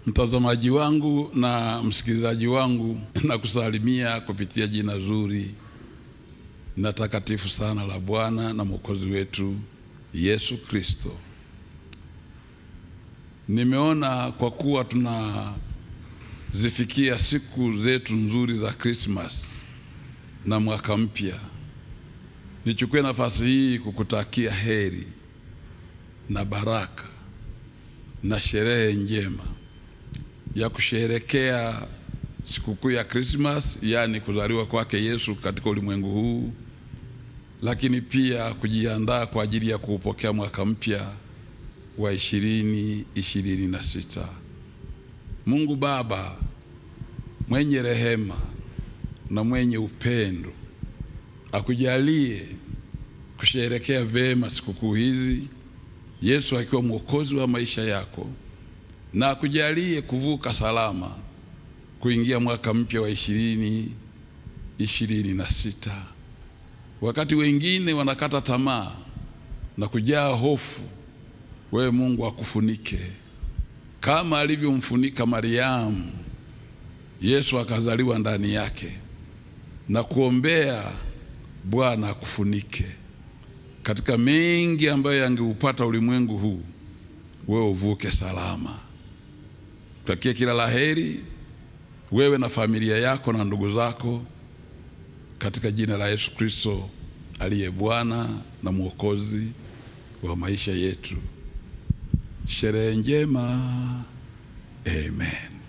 Mtazamaji wangu na msikilizaji wangu, na kusalimia kupitia jina zuri na takatifu sana la Bwana na Mwokozi wetu Yesu Kristo. Nimeona kwa kuwa tunazifikia siku zetu nzuri za Christmas na mwaka mpya, nichukue nafasi hii kukutakia heri na baraka na sherehe njema ya kusherehekea sikukuu ya Christmas, yani kuzaliwa kwake Yesu katika ulimwengu huu, lakini pia kujiandaa kwa ajili ya kuupokea mwaka mpya wa 2026. Mungu Baba mwenye rehema na mwenye upendo akujalie kusherehekea vema sikukuu hizi, Yesu akiwa mwokozi wa maisha yako, na akujalie kuvuka salama kuingia mwaka mpya wa 2026. Wakati wengine wanakata tamaa na kujaa hofu, wewe Mungu akufunike kama alivyomfunika Mariamu. Yesu akazaliwa ndani yake, na kuombea Bwana akufunike katika mengi ambayo yangeupata ulimwengu huu, wewe uvuke salama. Tutakie kila laheri wewe na familia yako na ndugu zako, katika jina la Yesu Kristo aliye Bwana na Mwokozi wa maisha yetu. Sherehe njema. Amen.